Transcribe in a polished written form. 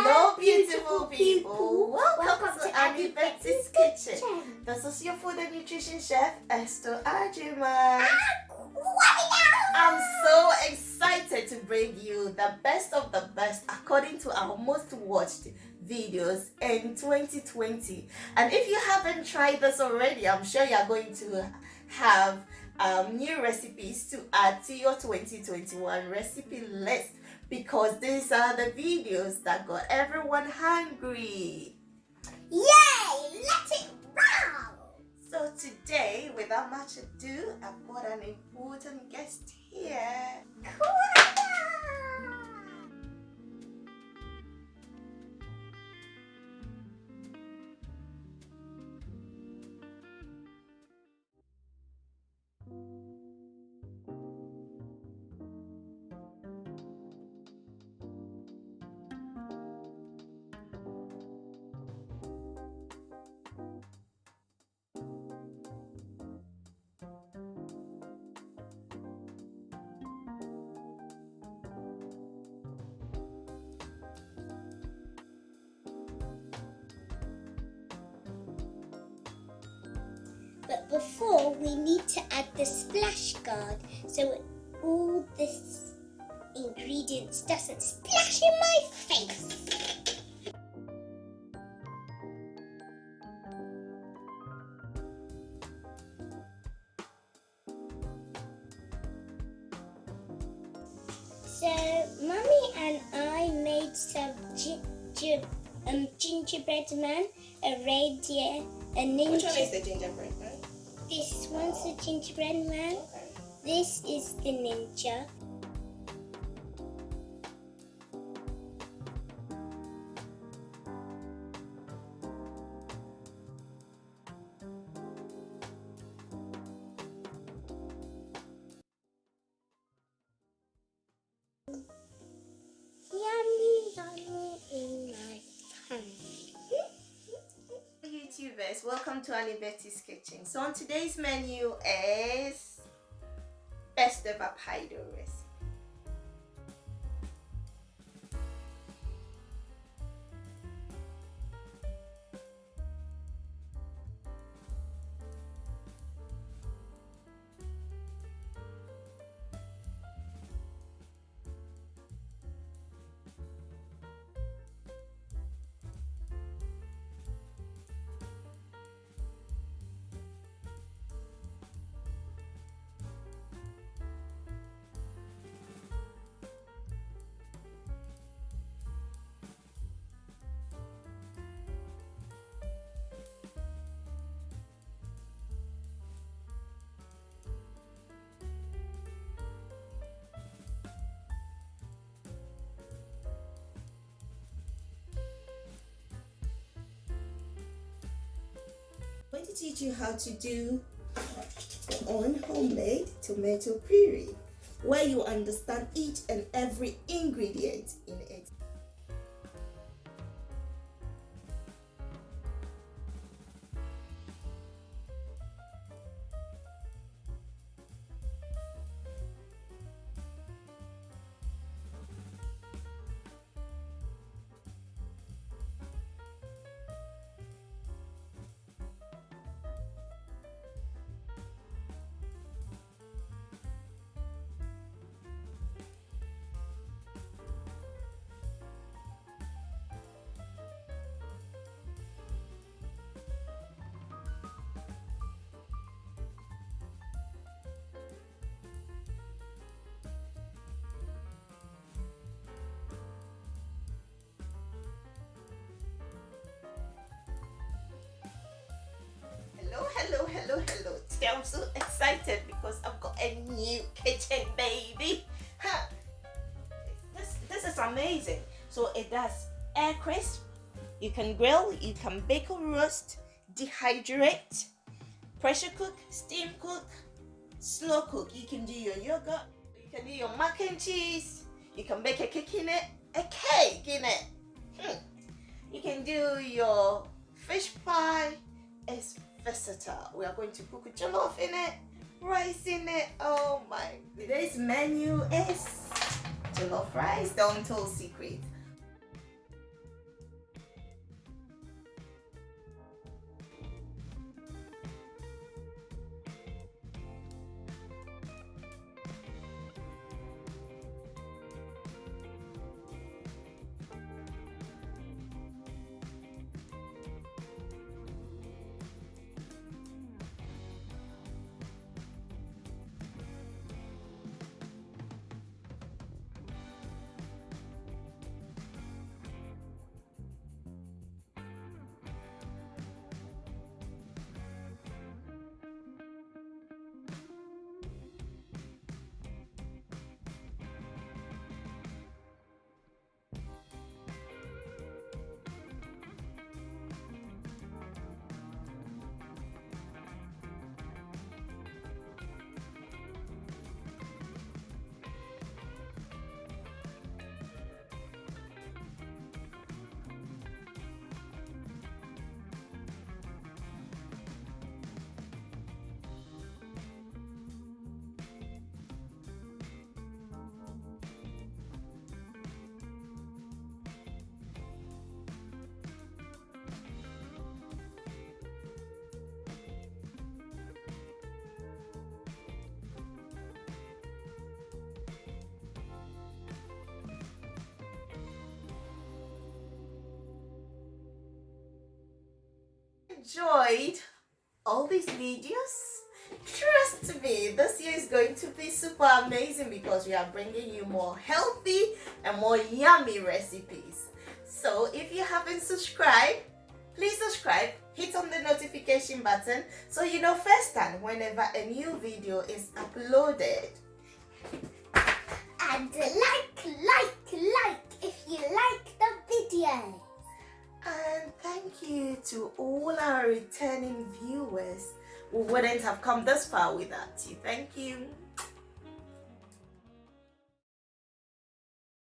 Hello, beautiful people. Welcome to AnneBetty's kitchen. This is your food and nutrition chef, Esther Ajima. I'm so excited to bring you the best of the best according to our most watched videos in 2020. And if you haven't tried this already, I'm sure you're going to have new recipes to add to your 2021 recipe list, because these are the videos that got everyone hungry. Yay! Let it roll! So today, without much ado, I've got an important guest here. But before, we need to add the splash guard so all this ingredients doesn't splash in my face. So, Mummy and I made some gingerbread man, a reindeer, a ninja. Which one is the gingerbread man? This one's the gingerbread man. Okay. This is the ninja. Yummy, yummy in my tummy. YouTubers, welcome to AnneBetty's kitchen. So on today's menu is best ever pie dough recipe. I'm going to teach you how to do your own homemade tomato puree, where you understand each and every ingredient in it. Hello. Today I'm so excited because I've got a new kitchen, baby. This is amazing. So it does air crisp. You can grill, you can bake or roast, dehydrate, pressure cook, steam cook, slow cook. You can do your yogurt, you can do your mac and cheese, you can bake a cake in it, You can do your fish pie. It's versatile. We are going to cook jollof in it, rice in it. Oh my! Today's menu is jollof rice, the Untold secret. enjoyed all these videos, trust me, this year is going to be super amazing because we are bringing you more healthy and more yummy recipes. So if you haven't subscribed, please subscribe, hit on the notification button so you know first time whenever a new video is uploaded. And like if you like the video. And thank you to all our returning viewers. We wouldn't have come this far without you. Thank you.